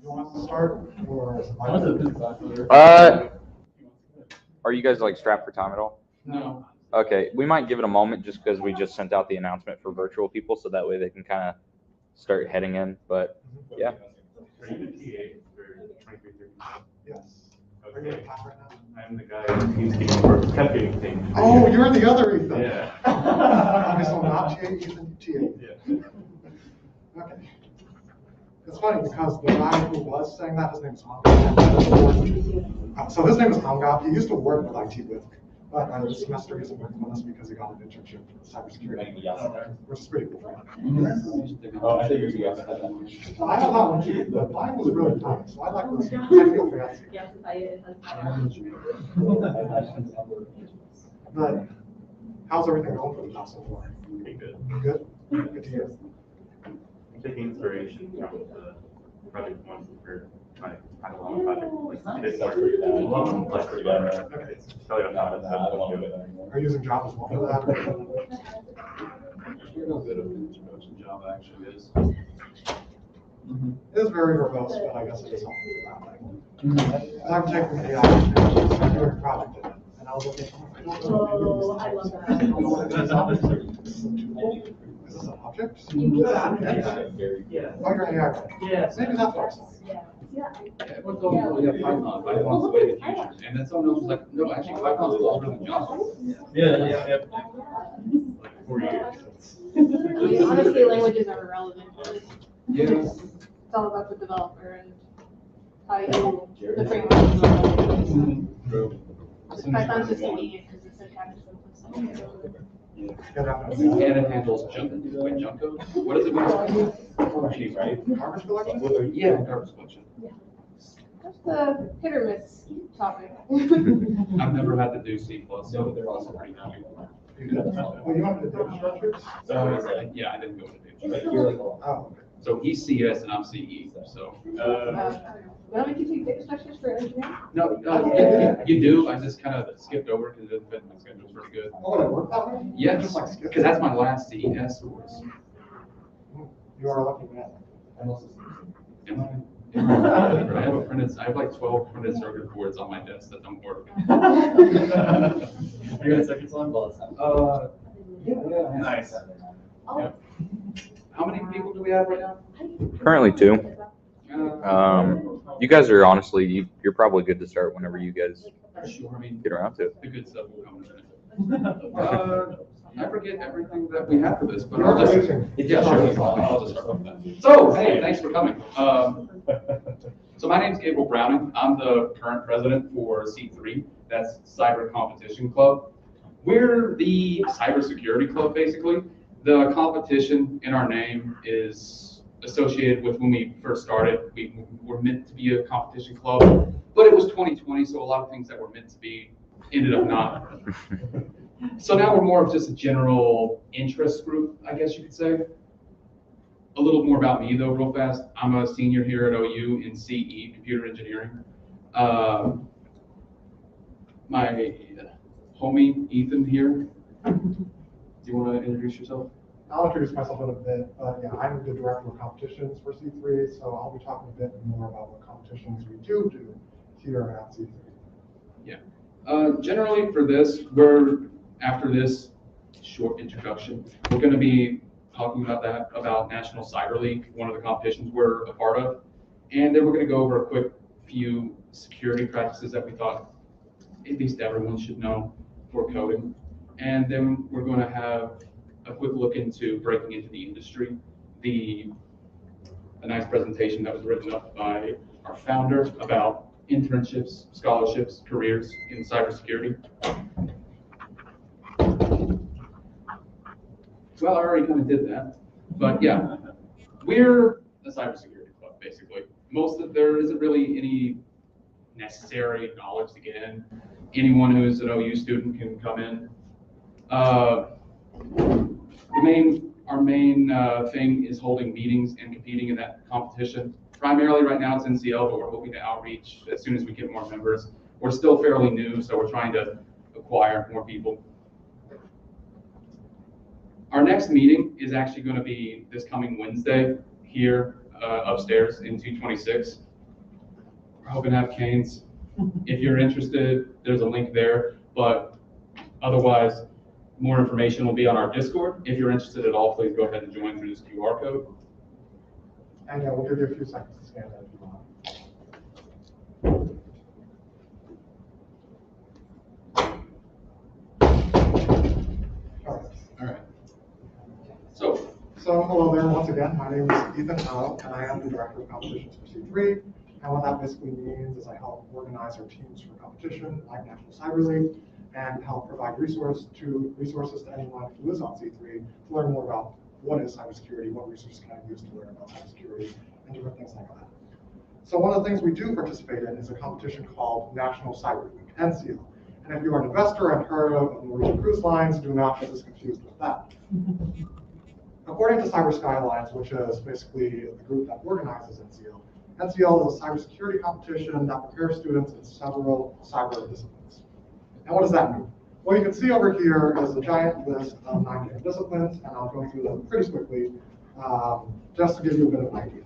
You want to start or? Are you guys like strapped for time at all? No. Okay, we might give it a moment just because we just sent out the announcement for virtual people, so that way they can kind of start heading in. But yeah. Are you the TA for 2330? Yes. Are you in class right now? I'm the guy who's getting for temp getting things. Oh, you're the other Ethan. Yeah. Okay, so not TA, Ethan, TA. Yeah. Okay. It's funny because the guy who was saying that, his name is Hong. So his name is Hong. He used to work with IT with, but this semester he's working with us because he got an internship for cybersecurity, which is pretty cool. Oh, I think you're yes. I have that one too, but mine was really nice, so I like this. I feel fancy. But how's everything going for the job so far? Pretty good. Good? Good to hear. I'm taking inspiration from the project one for my Hacklahoma project. Like, it's pretty bad. Like, pretty bad. Okay. It's probably not I don't want to do it anymore. Are you using Java as well for that? We're no good at introduction Java actually is. It is very verbose, but I guess it is helpful for that way. I'm taking AI, I'm doing a project in it, and I was looking, I don't know what I love that. I don't know what it is. Is this an object? Yeah. Oh, you're an AI writer. Yeah. Maybe that's what I saw. Everyone told me, oh yeah, Python, Python's the way of the future. And then someone else was like, no, actually Python's older than Java. Yeah. like 4 years. I mean, honestly, languages are irrelevant. Yeah. It's all about the developer and how you, the framework. Python's just convenient because it's syntax simple. And it handles junk, wait, junk code? What does it mean? Right? Garbage collection? Yeah, garbage collection. That's the hit or miss topic. I've never had to do C++, so they're also pretty happy. You did? Well, you wanted to do structures? Yeah, I didn't go to Like, data. you're like, Oh, okay. So he's CS and I'm CE, so. Why don't we do data structures for engineering? No, you do, I just kind of skipped over because it didn't fit my schedule pretty good. Oh, would it work that way? Yes, Just like skip? because that's my last CES course. You are a lucky man. Am I? I have a printed, I have like 12 printed circuit boards on my desk that don't work. Are you in second one? Well, it's not. Yeah. Nice. How many people do we have right now? Currently 2. You guys are honestly, you're probably good to start whenever you guys Sure, I mean, get around to it. the good stuff will come in a minute. I forget everything that we have for this, but I'll just, yeah, sure, I'll just start with that. So, hey, thanks for coming. So my name's Gabriel Browning. I'm the current president for C3, that's Cyber Competition Club. We're the cybersecurity club, basically. The competition in our name is associated with when we first started. We were meant to be a competition club, but it was 2020, so a lot of things that were meant to be ended up not. So now we're more of just a general interest group, I guess you could say. A little more about me though, real fast. I'm a senior here at OU in CE, computer engineering. My homie, Ethan here. Do you want to introduce yourself? I'll introduce myself in a bit, but yeah, I'm the director of competitions for C3, so I'll be talking a bit more about what competitions we do here at C3. Yeah. Generally for this, after this short introduction, we're going to be talking about National Cyber League, one of the competitions we're a part of. And then we're going to go over a quick few security practices that we thought at least everyone should know for coding. And then we're going to have a quick look into breaking into the industry, a nice presentation that was written up by our founder about internships, scholarships, careers in cybersecurity. Well, I already kind of did that, but yeah, we're a cybersecurity club, basically. There isn't really any necessary knowledge to get in. Anyone who's an OU student can come in. Our main thing is holding meetings and competing in that competition. Primarily right now it's NCL, but we're hoping to outreach as soon as we get more members. We're still fairly new, so we're trying to acquire more people. Our next meeting is actually going to be this coming Wednesday here upstairs in 226. are hoping to have canes. If you're interested, there's a link there, but otherwise, more information will be on our Discord. If you're interested at all, please go ahead and join through this QR code. And yeah, we'll give you a few seconds to scan that if you want. All All right. So, hello there once again. My name is Ethan Howe, and I am the Director of Competitions for C3. And what that basically means is I help organize our teams for competition, like National Cyber League, and help provide resources to anyone who is on C3 to learn more about what is cybersecurity, what resources can I use to learn about cybersecurity, and different things like that. So one of the things we do participate in is a competition called National Cyber League, NCL. And if you are an investor and heard of Norwegian Cruise Lines, do not get this confused with that. According to Cyber Skylines, which is basically the group that organizes NCL, NCL is a cybersecurity competition that prepares students in several cyber disciplines. And what does that mean? What you can see over here is a giant list of 9 different disciplines, and I'll go through them pretty quickly, just to give you a bit of an idea.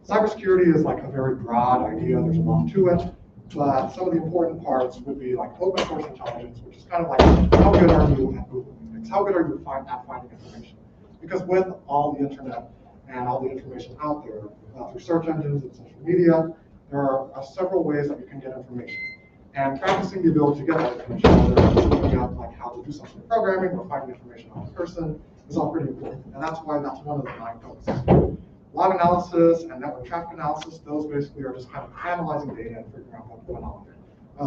Cybersecurity is like a very broad idea, there's a lot to it, but some of the important parts would be like open source intelligence, which is kind of like, how good are you at Googling things? How good are you at finding information? Because with all the internet and all the information out there, through search engines and social media, there are several ways that you can get information. And practicing the ability to get that information, whether it's looking at like how to do some sort of programming or finding information on a person, is all pretty important. And that's why that's one of the 9 focuses. Log analysis and network traffic analysis, those basically are just kind of analyzing data and figuring out what's going on there,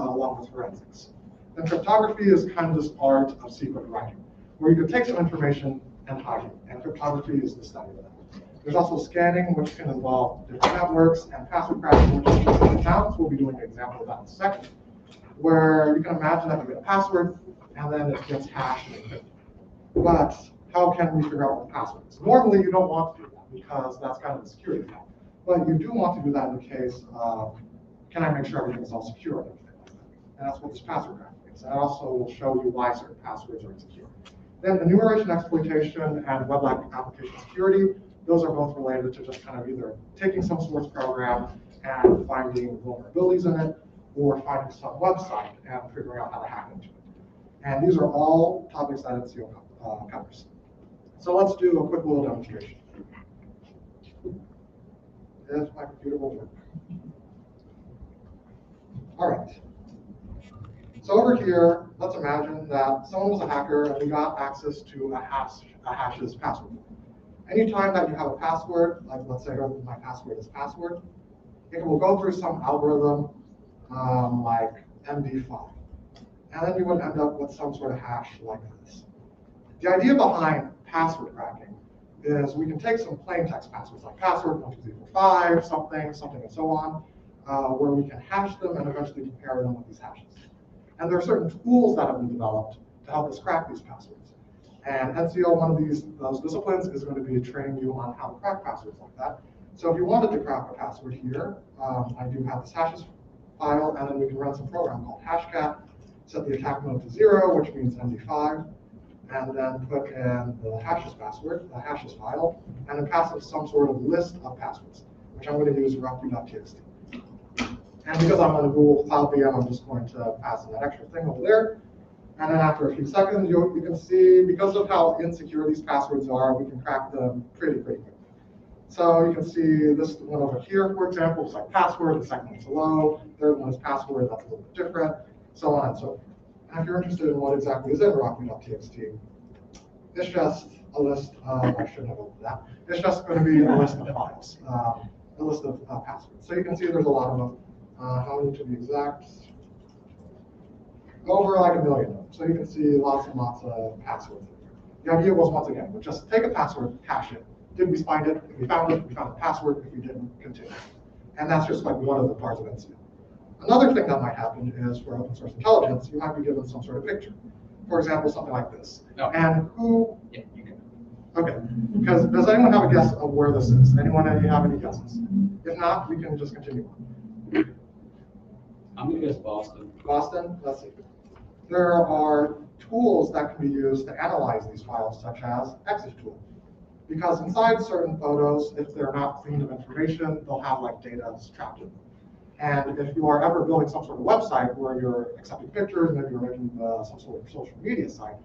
along with forensics. Then cryptography is kind of this art of secret writing, where you can take some information and hide it, and cryptography is the study of that. There's also scanning, which can involve different networks, and password cracking, which is just in accounts. We'll be doing an example of that in a second, where you can imagine that you get a password, and then it gets hashed and encrypted. But how can we figure out what the password is? Normally, you don't want to do that, because that's kind of a security thing. But you do want to do that in the case of, can I make sure everything is all secure and everything like that? And that's what this password cracking is. And also will show you why certain passwords are insecure. Then enumeration exploitation and web application security, those are both related to just kind of either taking some source program and finding vulnerabilities in it, or finding some website and figuring out how to hack into it. And these are all topics that NCO covers. So let's do a quick little demonstration. If my computer will work. All right. So over here, let's imagine that someone was a hacker and we got access to a hash's password. Anytime that you have a password, like let's say my password is password, it will go through some algorithm like MD5. And then you would end up with some sort of hash like this. The idea behind password cracking is we can take some plain text passwords like password 12345, something, and so on, where we can hash them and eventually compare them with these hashes. And there are certain tools that have been developed to help us crack these passwords. And NCO, one of those disciplines, is going to be training you on how to crack passwords like that. So if you wanted to crack a password here, I do have this hashes file, and then we can run some program called hashcat, set the attack mode to 0, which means MD5, and then put in the hashes password, the hashes file, and then pass it some sort of list of passwords, which I'm going to use rockview.txt. And because I'm on a Google Cloud VM, I'm just going to pass in that extra thing over there. And then after a few seconds, you can see, because of how insecure these passwords are, we can crack them pretty quickly. So you can see this one over here, for example, is like password, the second one's hello, third one is password, that's a little bit different, so on and so forth. And if you're interested in what exactly is in rockview.txt, it's just a list of, I shouldn't have opened that, it's just going to be a list of files, a list of passwords. So you can see there's a lot of them. How many to be exact? Over like 1 million of them. So you can see lots and lots of passwords. The idea was, once again, we'd just take a password, hash it. Did we find it? If we found it, we found the password. If we didn't, continue. And that's just like one of the parts of NCO. Another thing that might happen is for open source intelligence, you might be given some sort of picture. For example, something like this. Oh. And who? Yeah, you can. Okay. Because does anyone have a guess of where this is? Anyone have any guesses? If not, we can just continue on. I'm going to guess Boston. Boston, let's see. There are tools that can be used to analyze these files, such as EXIF tool. Because inside certain photos, if they're not clean of information, they'll have like data trapped in them. And if you are ever building some sort of website where you're accepting pictures, maybe you're making some sort of social media site,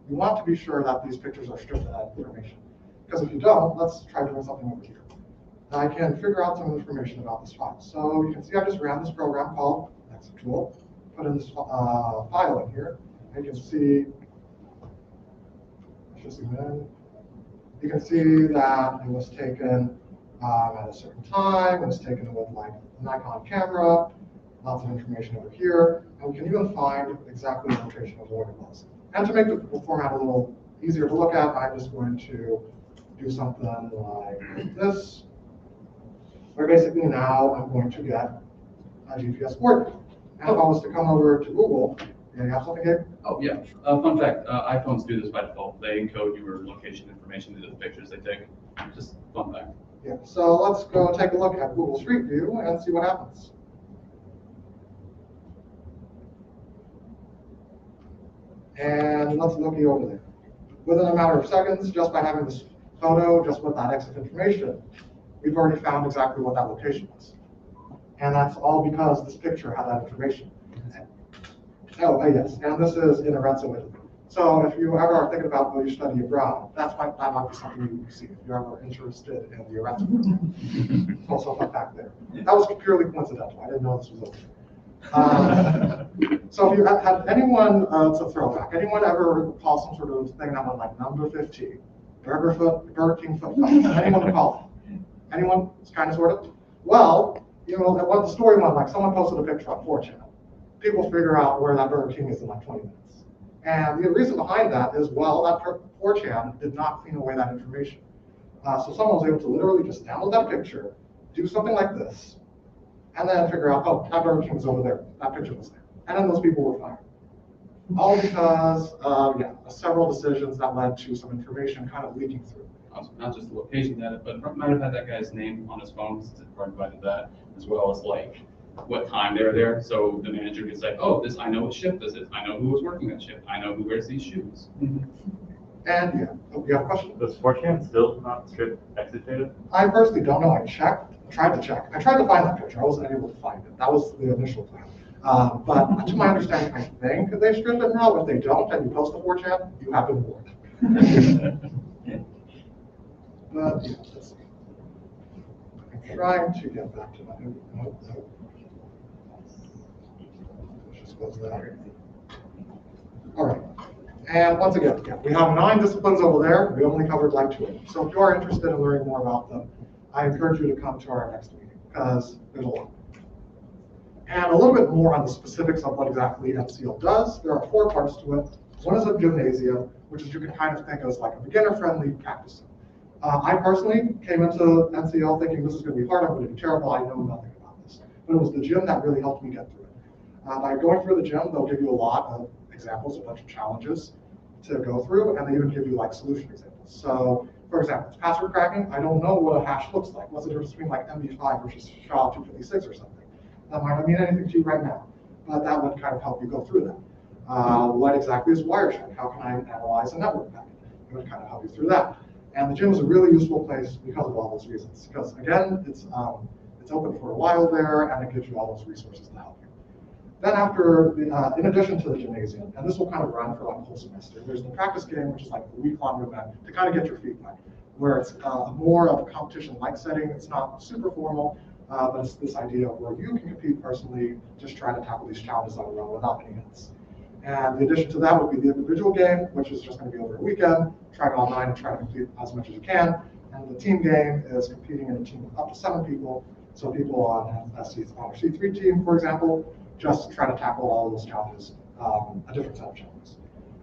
you want to be sure that these pictures are stripped of that information. Because if you don't, let's try doing something over here. I can figure out some information about this file. So you can see I just ran this program called exit tool, put in this file in here. And you can see, let's just zoom in. You can see that it was taken at a certain time. It was taken with like a Nikon camera, lots of information over here. And we can even find exactly the location of where it was. And to make the format a little easier to look at, I'm just going to do something like this, where basically now I'm going to get a GPS coordinate. And if I was to come over to Google, you have something here? Oh, yeah. Fun fact, iPhones do this by default. They encode your location information into the pictures they take. Just fun fact. Yeah, so let's go take a look at Google Street View and see what happens. And let's look over there. Within a matter of seconds, just by having this photo, just with that exit information, we've already found exactly what that location was. And that's all because this picture had that information. Oh, yes, and this is in Arezzo, Italy. So if you ever are thinking about going to study abroad, that might be something you see if you're ever interested in the Arezzo. Also a fun fact there. That was purely coincidental. I didn't know this was over. So if you had anyone, it's a throwback, anyone ever recall some sort of thing that went like number 15, Burger King foot fetish? Anyone recall it? Anyone? It's kind of sort of? Well, you know, what the story went like, someone posted a picture on 4chan. People figure out where that Burger King is in like 20 minutes. And the reason behind that is, well, that 4chan did not clean away that information. So someone was able to literally just download that picture, do something like this, and then figure out, oh, that Burger King was over there, that picture was there. And then those people were fired. All because of several decisions that led to some information kind of leaking through. Also, not just the location data, but might have had that guy's name on his phone, since it provided that, as well as like what time they were there. So the manager could say, oh, I know what shift this is. I know who was working that shift. I know who wears these shoes. And yeah, you have a question? Does 4chan still not strip exit data? I personally don't know. I tried to check. I tried to find that picture. I wasn't able to find it. That was the initial plan. But to my understanding, I think they strip it now. If they don't, and you post to 4chan, you have been warned. But yeah, let's see. I'm trying to get back to my notes. Let's just close that. All right. And once again, we have 9 disciplines over there. We only covered like 2 of them. So if you are interested in learning more about them, I encourage you to come to our next meeting because there's a lot. And a little bit more on the specifics of what exactly MCL does. There are 4 parts to it. One is a gymnasium, which is you can kind of think of as like a beginner-friendly practice. I personally came into MCL thinking this is going to be hard, I'm going to be terrible, I know nothing about this. But it was the gym that really helped me get through it. By going through the gym, they'll give you a lot of examples, a bunch of challenges to go through, and they even give you like solution examples. So, for example, password cracking, I don't know what a hash looks like. What's the difference between like MD5 versus SHA-256 or something? That might not mean anything to you right now, but that would kind of help you go through that. What exactly is Wireshark? How can I analyze a network packet? It would kind of help you through that. And the gym is a really useful place because of all those reasons. Because again, it's open for a while there, and it gives you all those resources to help you. Then after, in addition to the gymnasium, and this will kind of run for like the whole semester, there's the practice game, which is like a week-long event to kind of get your feet wet, where it's more of a competition-like setting. It's not super formal, but it's this idea of where you can compete personally, just try to tackle these challenges on your own without any hits. And the addition to that would be the individual game, which is just going to be over a weekend. Try it online and try to complete as much as you can. And the team game is competing in a team of up to 7 people. So people on a C3 team, for example, just try to tackle all of those challenges, a different set of challenges.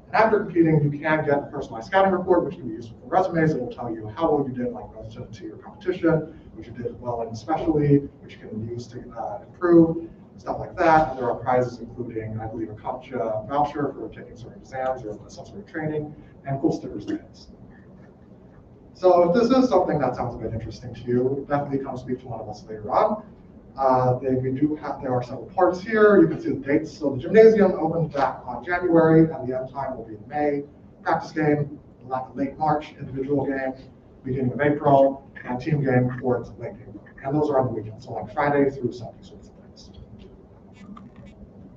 And after competing, you can get a personalized scouting report, which can be useful for resumes. It will tell you how well you did, like relative to your competition, which you did well in especially, which you can use to improve, stuff like that. And there are prizes including, I believe, a CompTIA voucher for taking certain exams or some sort of training, and cool stickers and things. So if this is something that sounds a bit interesting to you, definitely come speak to one of us later on. There are several parts here. You can see the dates. So the gymnasium opens back on January, and the end time will be in May. Practice game, late March. Individual game, beginning of April. And team game towards late April. And those are on the weekends, so like Friday through Sunday sorts of things.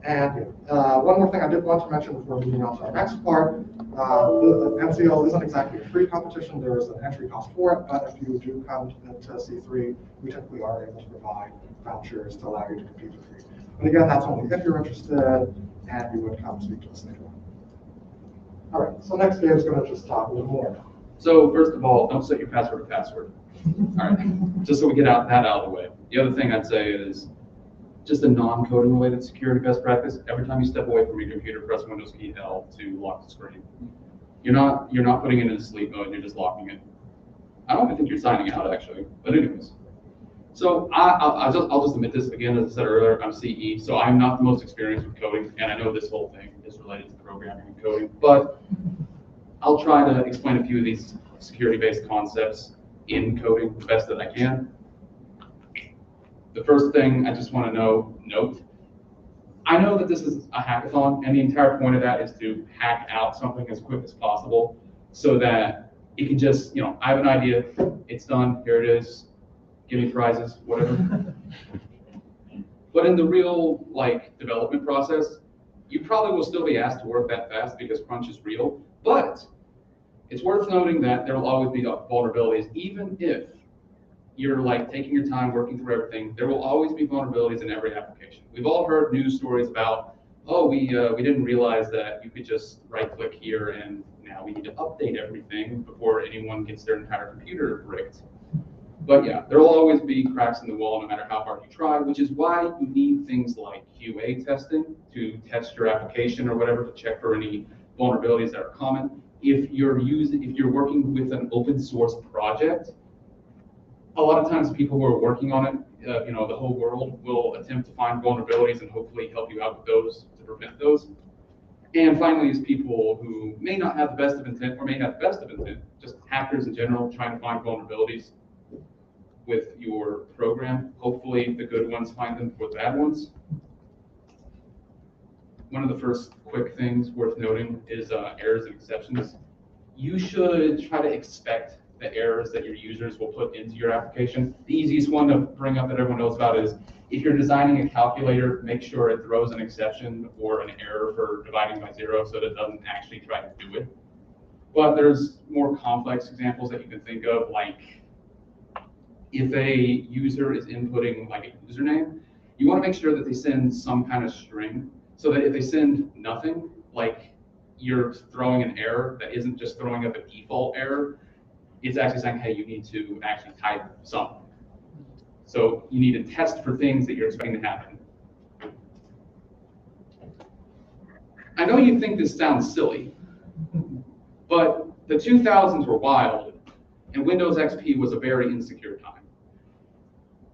And one more thing I did want to mention before moving on to our next part, the MCL isn't exactly a free competition. There is an entry cost for it, but if you do come to C3, we typically are able to provide vouchers to allow you to compete for free. But again, that's only if you're interested and you would come speak to us later on. All right, so next Dave's going to just talk a little more. So first of all, don't set your password to password. All right, just so we get that out of the way. The other thing I'd say is just a non-coding related security best practice. Every time you step away from your computer, press Windows key L to lock the screen. You're not putting it in sleep mode, you're just locking it. I don't even think you're signing out actually, but anyways. So I'll just admit this again, as I said earlier, I'm CE, so I'm not the most experienced with coding, and I know this whole thing is related to programming and coding, but I'll try to explain a few of these security-based concepts in coding the best that I can. The first thing I just want to note, I know that this is a hackathon, and the entire point of that is to hack out something as quick as possible so that it can just, I have an idea, it's done, here it is, give me prizes, whatever. But in the real development process, you probably will still be asked to work that fast because crunch is real, but it's worth noting that there will always be vulnerabilities, even if you're taking your time working through everything. There will always be vulnerabilities in every application. We've all heard news stories about, oh, we didn't realize that you could just right-click here and now we need to update everything before anyone gets their entire computer bricked. But yeah, there will always be cracks in the wall no matter how hard you try, which is why you need things like QA testing to test your application or whatever to check for any vulnerabilities that are common. If you're working with an open source project, a lot of times people who are working on it, the whole world will attempt to find vulnerabilities and hopefully help you out with those to prevent those. And finally, is people who may not have the best of intent or may have the best of intent, just hackers in general trying to find vulnerabilities with your program. Hopefully the good ones find them for the bad ones. One of the first quick things worth noting is errors and exceptions. You should try to expect the errors that your users will put into your application. The easiest one to bring up that everyone knows about is if you're designing a calculator, make sure it throws an exception or an error for dividing by 0 so that it doesn't actually try to do it. But there's more complex examples that you can think of, like if a user is inputting a username, you want to make sure that they send some kind of string so that if they send nothing, you're throwing an error that isn't just throwing up a default error, it's actually saying, hey, you need to actually type something. So you need to test for things that you're expecting to happen. I know you think this sounds silly, but the 2000s were wild, and Windows XP was a very insecure time.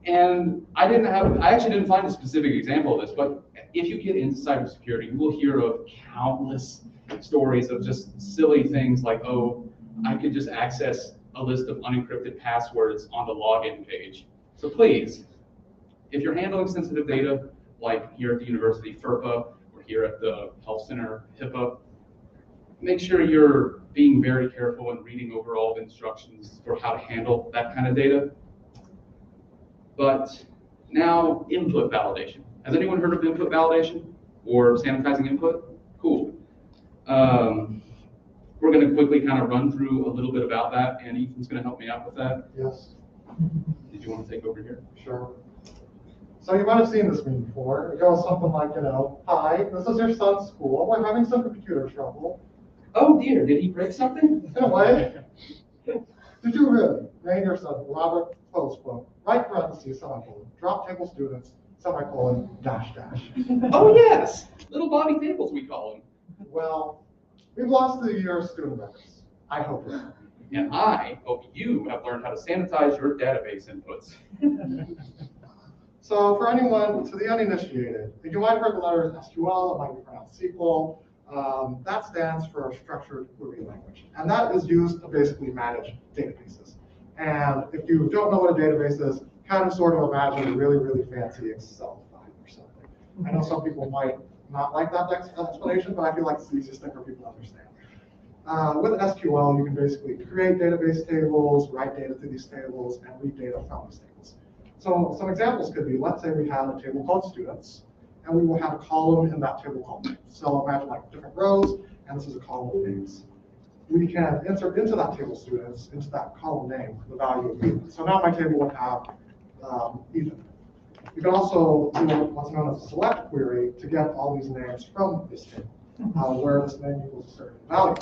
And I actually didn't find a specific example of this, but if you get into cybersecurity, you will hear of countless stories of just silly things like, oh, I could just access a list of unencrypted passwords on the login page. So please, if you're handling sensitive data, like here at the university, FERPA, or here at the health center, HIPAA, make sure you're being very careful and reading over all the instructions for how to handle that kind of data. But now, input validation. Has anyone heard of input validation or sanitizing input? Cool. We're going to quickly kind of run through a little bit about that, and Ethan's going to help me out with that. Yes. Did you want to take over here? Sure. So you might have seen this meme before. It goes something like, hi, this is your son's school. We're having some computer trouble. Oh dear, did he break something? In a way. Did you really name your son Robert, close quote, right parentheses, semicolon, drop table students, semicolon, dash dash. Oh yes, little Bobby Tables we call him. Well, we've lost the year of student records. I hope not. And I hope you have learned how to sanitize your database inputs. So for anyone, to the uninitiated, you might have heard the letters SQL, it might be pronounced SQL. That stands for Structured Query Language. And that is used to basically manage databases. And if you don't know what a database is, kind of sort of imagine a really, really fancy Excel file or something. I know some people might not like that explanation, but I feel like it's the easiest thing for people to understand. With SQL, you can basically create database tables, write data to these tables, and read data from these tables. So some examples could be, let's say we have a table called students, and we will have a column in that table called names. So imagine like different rows, and this is a column of names. We can insert into that table students, into that column name, the value of Ethan. So now my table would have Ethan. You can also do what's known as a select query to get all these names from this table, where this name equals a certain value.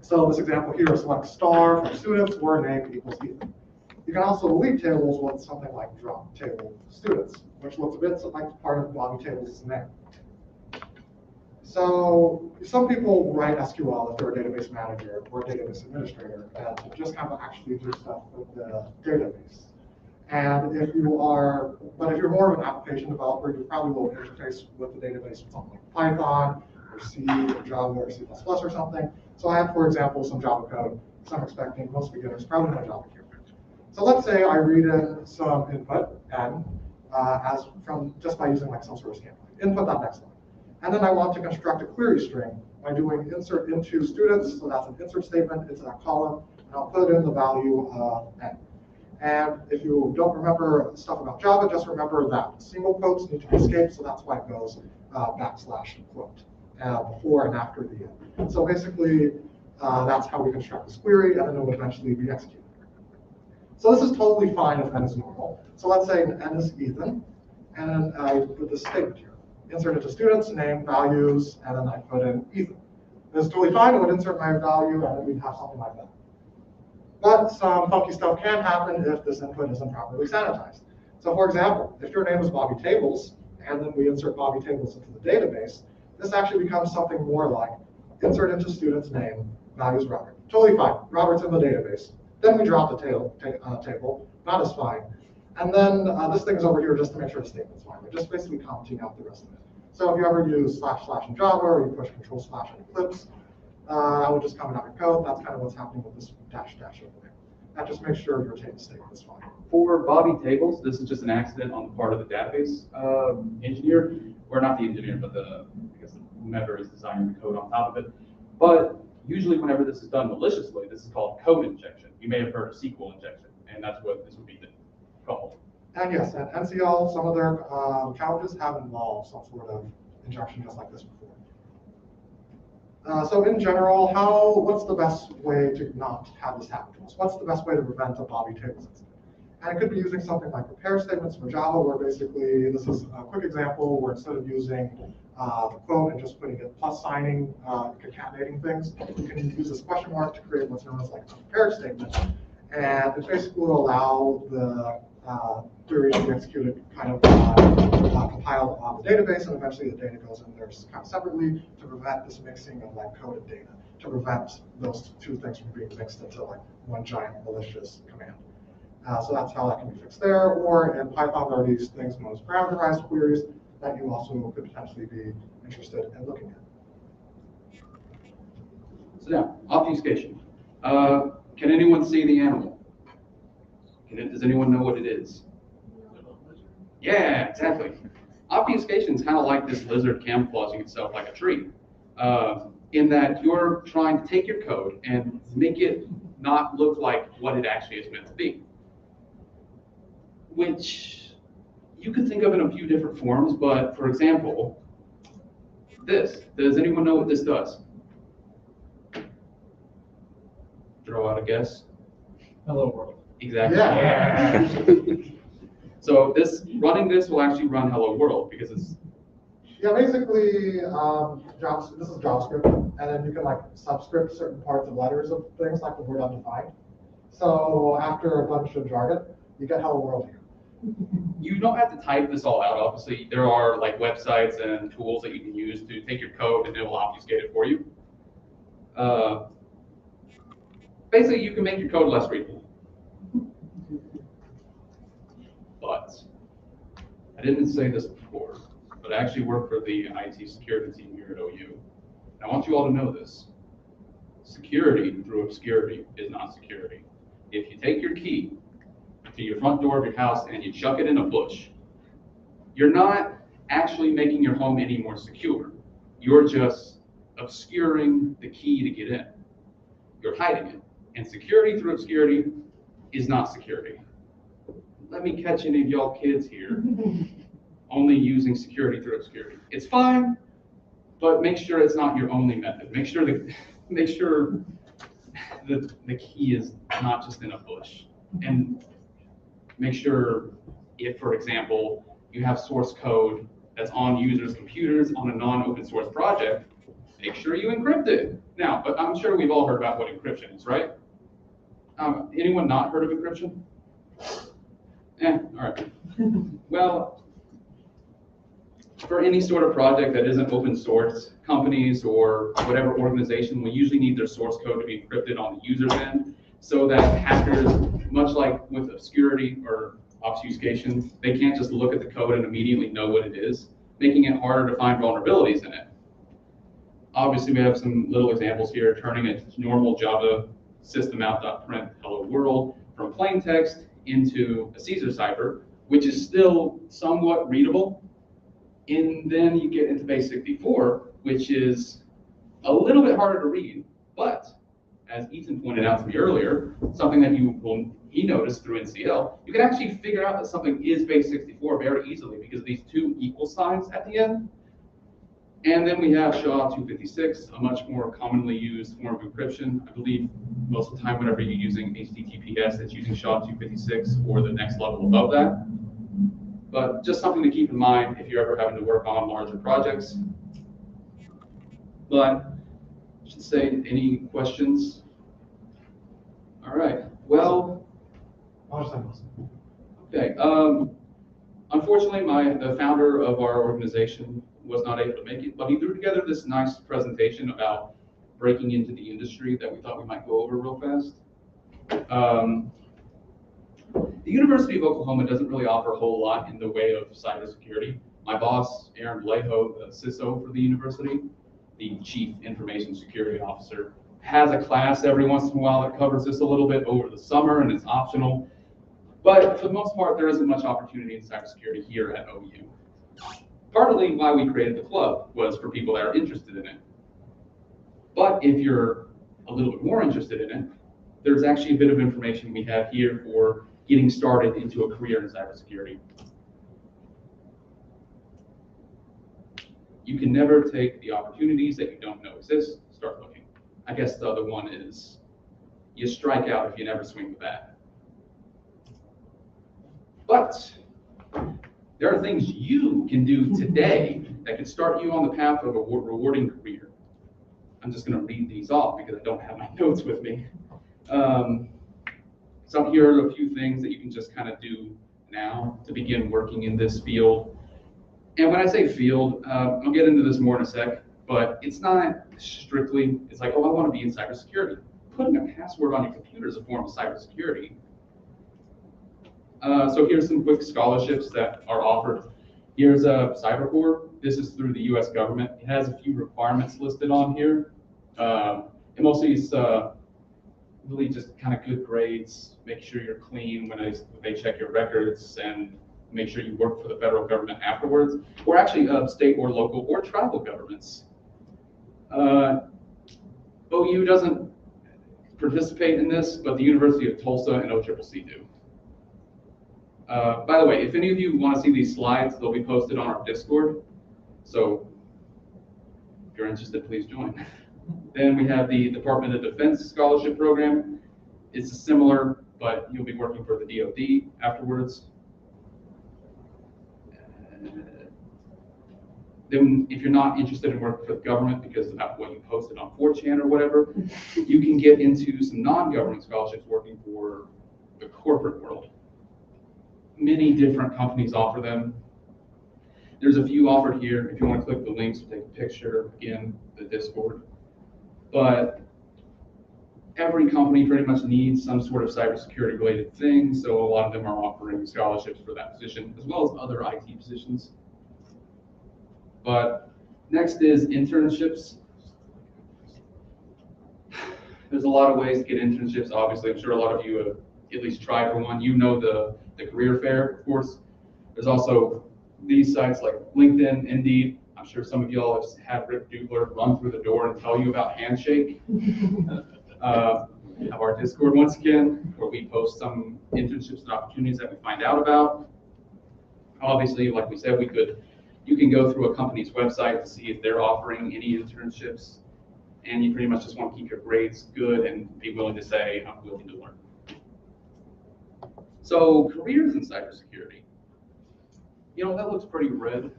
So this example here is select star from students where name equals Ethan. You can also delete tables with something like drop table students, which looks a bit like part of Bobby Tables' name. So some people write SQL if they're a database manager or a database administrator and just kind of actually do stuff with the database. And if you're more of an application developer, you probably will interface with the database with something like Python or C or Java or C++ or something. So I have, for example, some Java code. So I'm expecting most beginners probably know Java here. So let's say I read in some input n just by using like some sort of scan line. Input that next line. And then I want to construct a query string by doing insert into students. So that's an insert statement into that column. And I'll put in the value of n. And if you don't remember stuff about Java, just remember that single quotes need to be escaped. So that's why it goes backslash quote before and after the end. So basically, that's how we construct this query, and then it will eventually be executed. So this is totally fine if n is normal. So let's say n is Ethan, and I put this statement here. Insert into students, name, values, and then I put in Ethan. This is totally fine. It would insert my value, and then we'd have something like that. But some funky stuff can happen if this input isn't properly sanitized. So for example, if your name is Bobby Tables, and then we insert Bobby Tables into the database, this actually becomes something more like insert into student's name, values Robert. Totally fine. Robert's in the database. Then we drop the table, not as fine. And then this thing is over here just to make sure the statement's fine. We're just basically commenting out the rest of it. So if you ever use // in Java or you push control/ in Eclipse, I would just comment out your code. That's kind of what's happening with this -- over there. That just makes sure your table statement is fine. For Bobby Tables, this is just an accident on the part of the database engineer, or not the engineer, but whomever is designing the code on top of it. But usually whenever this is done maliciously, this is called code injection. You may have heard of SQL injection, and that's what this would be called. And yes, at NCL, some of their challenges have involved some sort of injection just like this before. So in general, what's the best way to not have this happen to us? What's the best way to prevent a Bobby Tables incident? And it could be using something like repair statements for Java, where basically, this is a quick example where instead of using the quote and just putting it plus signing, concatenating things, you can use this question mark to create what's known as like a repair statement. And it basically will allow the query to be executed kind of compiled on the database, and eventually the data goes in there kind of separately to prevent this mixing of like coded data, to prevent those two things from being mixed into like one giant malicious command. So that's how that can be fixed there. Or in Python, there are these things known as parameterized queries that you also could potentially be interested in looking at. So now, obfuscation. Can anyone see the animal? Does anyone know what it is? Yeah, exactly. Obfuscation is kind of like this lizard camouflaging itself like a tree, in that you're trying to take your code and make it not look like what it actually is meant to be. Which you could think of in a few different forms, but for example, this. Does anyone know what this does? Throw out a guess. Hello world. Exactly. Yeah. So running this will actually run hello world because it's. Yeah, basically, this is JavaScript, and then you can like subscript certain parts of letters of things like the word undefined. So after a bunch of jargon, you get hello world here. You don't have to type this all out. Obviously, there are like websites and tools that you can use to take your code and it will obfuscate it for you. Basically, you can make your code less readable. But I didn't say this before, but I actually work for the IT security team here at OU. And I want you all to know this. Security through obscurity is not security. If you take your key to your front door of your house and you chuck it in a bush, you're not actually making your home any more secure. You're just obscuring the key to get in. You're hiding it. And security through obscurity is not security. Let me catch any of y'all kids here. only using security through obscurity. It's fine, but make sure it's not your only method. Make sure the key is not just in a bush. And make sure if, for example, you have source code that's on users' computers on a non-open source project, make sure you encrypt it. Now, but I'm sure we've all heard about what encryption is, right? Anyone not heard of encryption? All right. Well, for any sort of project that isn't open source, companies or whatever organization will usually need their source code to be encrypted on the user's end, so that hackers, much like with obscurity or obfuscation, they can't just look at the code and immediately know what it is, making it harder to find vulnerabilities in it. Obviously, we have some little examples here, turning a normal Java system out.print hello world from plain text into a Caesar cipher, which is still somewhat readable. And then you get into base 64, which is a little bit harder to read, but as Ethan pointed out to me earlier, something that he noticed through NCL, you can actually figure out that something is base 64 very easily because of these two equal signs at the end. And then we have SHA-256, a much more commonly used form of encryption. I believe most of the time whenever you're using HTTPS, it's using SHA-256 or the next level above that. But just something to keep in mind if you're ever having to work on larger projects. But I should say, any questions? All right, well, okay. Unfortunately, the founder of our organization was not able to make it, but he threw together this nice presentation about breaking into the industry that we thought we might go over real fast. The University of Oklahoma doesn't really offer a whole lot in the way of cybersecurity. My boss, Aaron Vallejo, the CISO for the university, the Chief Information Security Officer, has a class every once in a while that covers this a little bit over the summer, and it's optional. But for the most part, there isn't much opportunity in cybersecurity here at OU. Partly why we created the club was for people that are interested in it. But if you're a little bit more interested in it, there's actually a bit of information we have here for getting started into a career in cybersecurity. You can never take the opportunities that you don't know exist, start looking. I guess the other one is you strike out if you never swing the bat. But there are things you can do today that can start you on the path of a rewarding career. I'm just going to read these off because I don't have my notes with me. So here are a few things that you can just kind of do now to begin working in this field. And when I say field, I'll get into this more in a sec, but it's not strictly, it's like, oh, I want to be in cybersecurity. Putting a password on your computer is a form of cybersecurity. So here's some quick scholarships that are offered. Here's a CyberCorps. This is through the US government. It has a few requirements listed on here. And mostly it's really just kind of good grades, make sure you're clean when they check your records, and make sure you work for the federal government afterwards, or actually state or local or tribal governments. OU doesn't participate in this, but the University of Tulsa and OCCC do. By the way, if any of you want to see these slides, they'll be posted on our Discord. So if you're interested, please join. Then we have the Department of Defense Scholarship Program. It's similar, but you'll be working for the DoD afterwards. Then if you're not interested in working for the government because of what you posted on 4chan or whatever, you can get into some non-government scholarships working for the corporate world. Many different companies offer them. There's a few offered here. If you want to click the links, take a picture, again, the Discord. But every company pretty much needs some sort of cybersecurity related thing, so a lot of them are offering scholarships for that position, as well as other IT positions. But next is internships. There's a lot of ways to get internships. Obviously, I'm sure a lot of you have at least tried for one. You know the career fair, of course. There's also these sites like LinkedIn, Indeed. I'm sure some of y'all have had Rick Dubler run through the door and tell you about Handshake. Have our Discord once again, where we post some internships and opportunities that we find out about. Obviously, like we said, you can go through a company's website to see if they're offering any internships, and you pretty much just want to keep your grades good and be willing to say, I'm willing to learn. So careers in cybersecurity. That looks pretty red.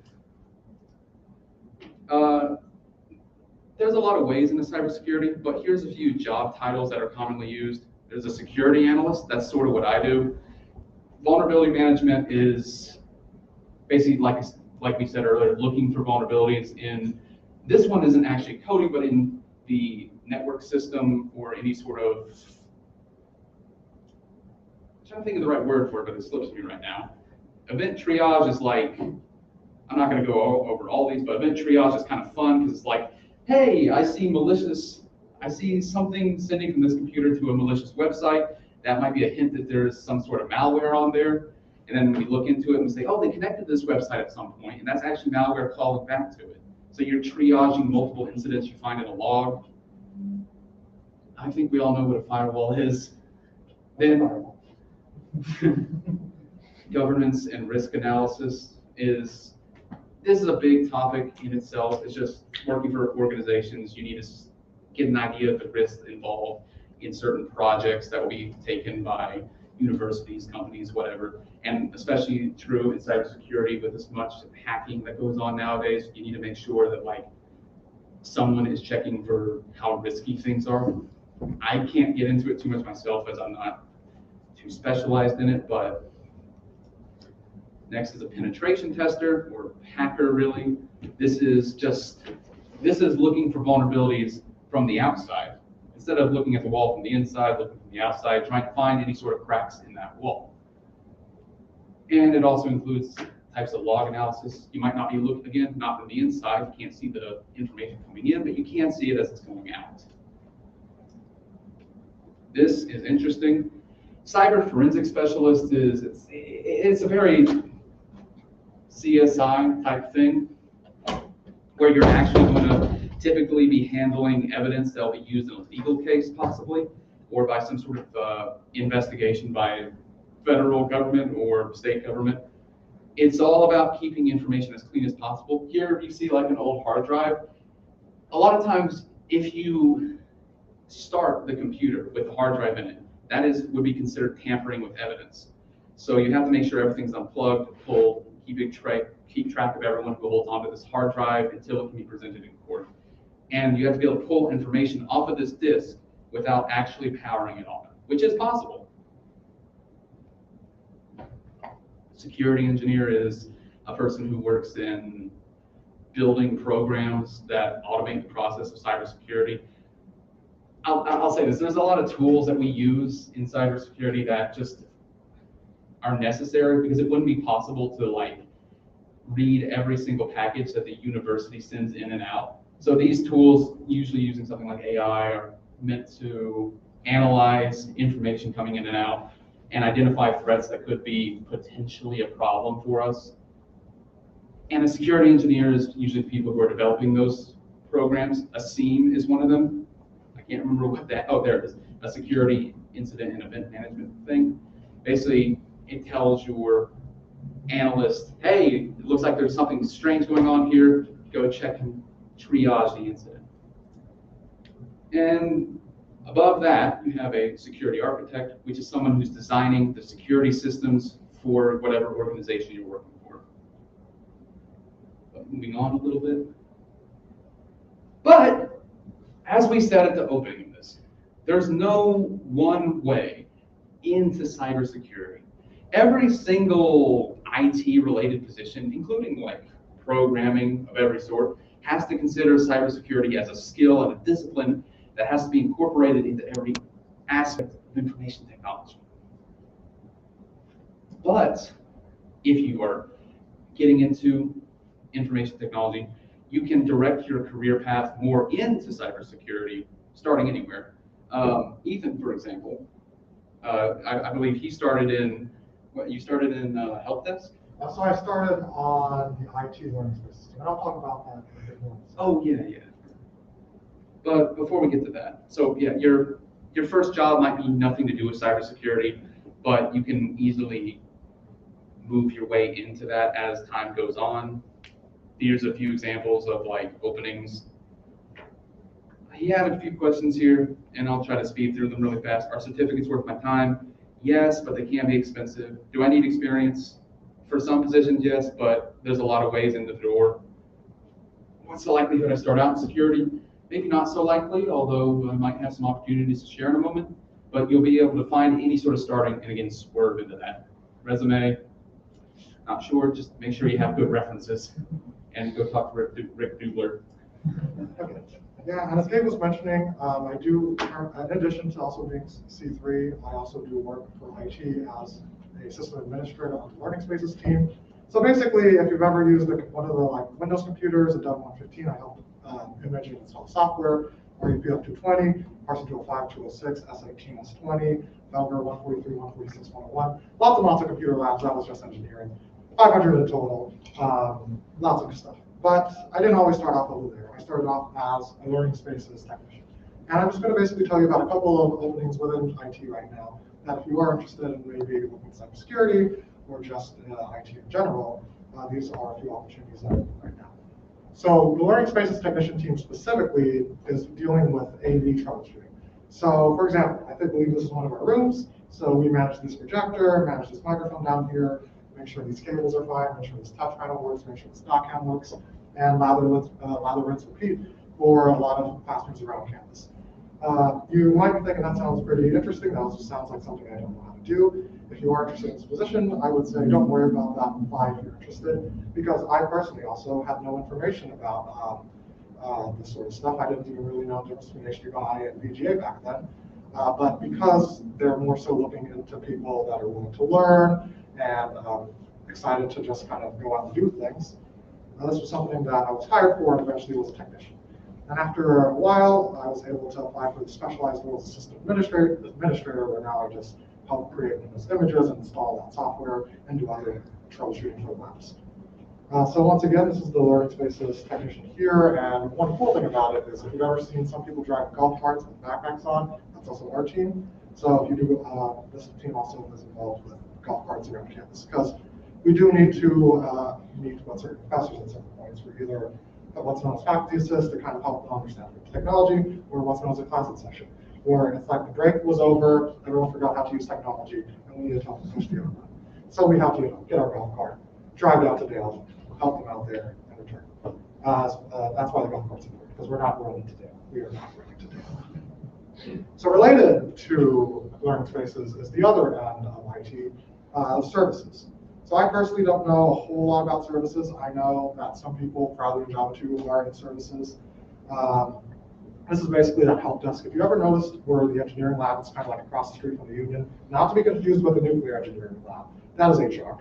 There's a lot of ways into cybersecurity, but here's a few job titles that are commonly used. There's a security analyst. That's sort of what I do. Vulnerability management is basically, like we said earlier, looking for vulnerabilities in, this one isn't actually coding, but in the network system or any sort of, I'm trying to think of the right word for it, but it slips me right now. Event triage is like, I'm not going to go over all these, but event triage is kind of fun because it's like, hey, I see something sending from this computer to a malicious website. That might be a hint that there's some sort of malware on there. And then we look into it and we say, oh, they connected to this website at some point, and that's actually malware calling back to it. So you're triaging multiple incidents you find in a log. I think we all know what a firewall is. Then governance and risk analysis this is a big topic in itself. It's just working for organizations. You need to get an idea of the risks involved in certain projects that will be taken by universities, companies, whatever. And especially true in cybersecurity with as much hacking that goes on nowadays, you need to make sure that someone is checking for how risky things are. I can't get into it too much myself as I'm not too specialized in it, but next is a penetration tester or hacker, really. This is looking for vulnerabilities from the outside. Instead of looking at the wall from the inside, looking from the outside, trying to find any sort of cracks in that wall. And it also includes types of log analysis. You might not be looking, again, not from the inside, you can't see the information coming in, but you can see it as it's going out. This is interesting. Cyber forensic specialist it's a very CSI type thing, where you're actually going to typically be handling evidence that will be used in a legal case, possibly, or by some sort of investigation by federal government or state government. It's all about keeping information as clean as possible. Here you see an old hard drive. A lot of times, if you start the computer with the hard drive in it, that would be considered tampering with evidence. So you have to make sure everything's unplugged, pulled, keep track of everyone who holds onto this hard drive until it can be presented in court. And you have to be able to pull information off of this disk without actually powering it on, which is possible. Security engineer is a person who works in building programs that automate the process of cybersecurity. I'll say this, there's a lot of tools that we use in cybersecurity that just are necessary because it wouldn't be possible to read every single package that the university sends in and out. So these tools, usually using something like AI, are meant to analyze information coming in and out and identify threats that could be potentially a problem for us. And a security engineer is usually people who are developing those programs. A SIEM is one of them. I can't remember what there it is. A security incident and event management thing. Basically, it tells your analyst, hey, it looks like there's something strange going on here. Go check and triage the incident. And above that, you have a security architect, which is someone who's designing the security systems for whatever organization you're working for. But moving on a little bit. But as we said at the opening of this, there's no one way into cybersecurity. Every single IT-related position, including programming of every sort, has to consider cybersecurity as a skill and a discipline that has to be incorporated into every aspect of information technology. But if you are getting into information technology, you can direct your career path more into cybersecurity, starting anywhere. Ethan, for example, I believe he started in, you started in help desk? So I started on the IT learning system, and I'll talk about that a bit more. Oh, yeah. But before we get to that, so yeah, your first job might be nothing to do with cybersecurity, but you can easily move your way into that as time goes on. Here's a few examples of like openings. He had a few questions here, and I'll try to speed through them really fast. Are certificates worth my time? Yes, but they can be expensive. Do I need experience? For some positions, yes, but there's a lot of ways in the door. What's the likelihood I start out in security? Maybe not so likely, although I might have some opportunities to share in a moment, but you'll be able to find any sort of starting and again, swerve into that. Resume, not sure, just make sure you have good references and go talk to Rick Dubler. Okay. Yeah, and as Gabe was mentioning, I do, in addition to also being C3, I also do work for IT as a system administrator on the Learning Spaces team. So basically, if you've ever used one of the Windows computers, a Dell 115, I help image and install software, or UPF 220, Parson 205, 206, S18, S20, Velver 143, 146, 101. Lots of computer labs. That was just engineering. 500 in total. Lots of stuff. But I didn't always start off over there. I started off as a Learning Spaces technician. And I'm just going to basically tell you about a couple of openings within IT right now that if you are interested in maybe looking at cybersecurity or just IT in general, these are a few opportunities that are right now. So the Learning Spaces technician team specifically is dealing with AV troubleshooting. So for example, I believe this is one of our rooms. So we manage this projector, manage this microphone down here, make sure these cables are fine, make sure this touch panel works, make sure this dock cam works, and lather, rinse, repeat for a lot of classrooms around campus. You might be thinking that sounds pretty interesting. That also sounds like something I don't know how to do. If you are interested in this position, I would say don't worry about that. Apply if you're interested, because I personally also had no information about this sort of stuff. I didn't even really know the difference between HDMI and VGA back then. But because they're more so looking into people that are willing to learn and excited to just kind of go out and do things, this was something that I was hired for and eventually was a technician. And after a while, I was able to apply for the specialized role as assistant administrator, where now I just help create Windows images and install that software and do other troubleshooting for labs. So once again, this is the Learning Spaces technician here, and one cool thing about it is if you've ever seen some people drive golf carts with backpacks on, that's also our team. So if you do, this team also is involved with golf carts around campus, because we do need to meet with certain professors at certain points. We're either what's known as faculty assist to kind of help them understand the technology, or what's known as a classes session, where it's like the break was over, everyone forgot how to use technology, and we need to help them push the other one. So we have to get our golf cart, drive down to Dale, help them out there, and return. That's why the golf cart's important, because we're not rolling to Dale. We are not rolling to Dale. So related to Learning Spaces is the other end of IT, services. So I personally don't know a whole lot about services. I know that some people, probably in Java 2, are in services. This is basically that help desk. If you ever noticed where the engineering lab is kind of like across the street from the union, not to be confused with the nuclear engineering lab, that is HR.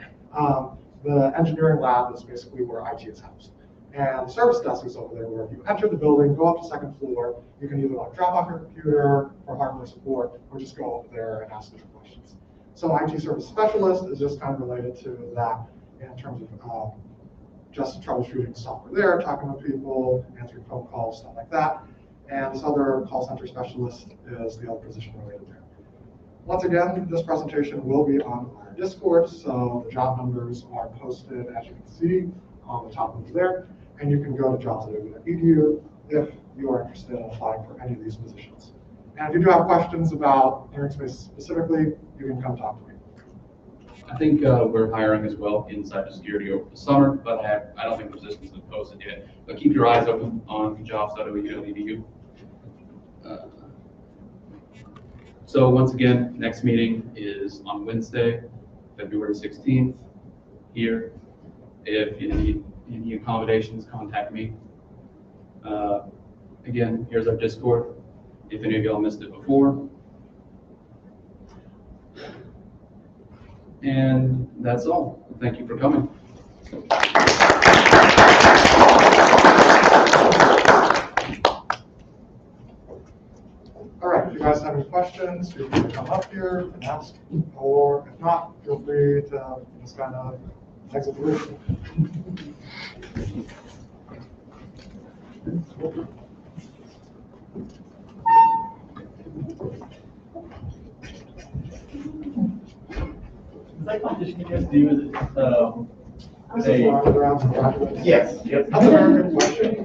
The engineering lab is basically where IT is housed. And the service desk is over there where if you enter the building, go up to second floor, you can either drop off your computer for hardware support, or just go over there and ask different questions. So IT service specialist is just kind of related to that in terms of just troubleshooting software there, talking with people, answering phone calls, stuff like that. And this other call center specialist is the other position related there. Once again, this presentation will be on our Discord, so the job numbers are posted, as you can see, on the top over there, and you can go to jobs.edu if you are interested in applying for any of these positions. And if you do have questions about Learning Spaces specifically, you can come talk to me. I think we're hiring as well in cybersecurity over the summer, but I don't think the positions have been posted yet. But keep your eyes open on jobs.edu. So once again, next meeting is on Wednesday, February 16th, here. If you need any accommodations, contact me. Again, here's our Discord, if any of y'all missed it before. And that's all. Thank you for coming. All right, if you guys have any questions, feel free to come up here and ask, or if not, feel free to just kind of exit the room. Is that competition you guys do, is it This is where I'm around to graduate. Yes, yep. That's a very good question.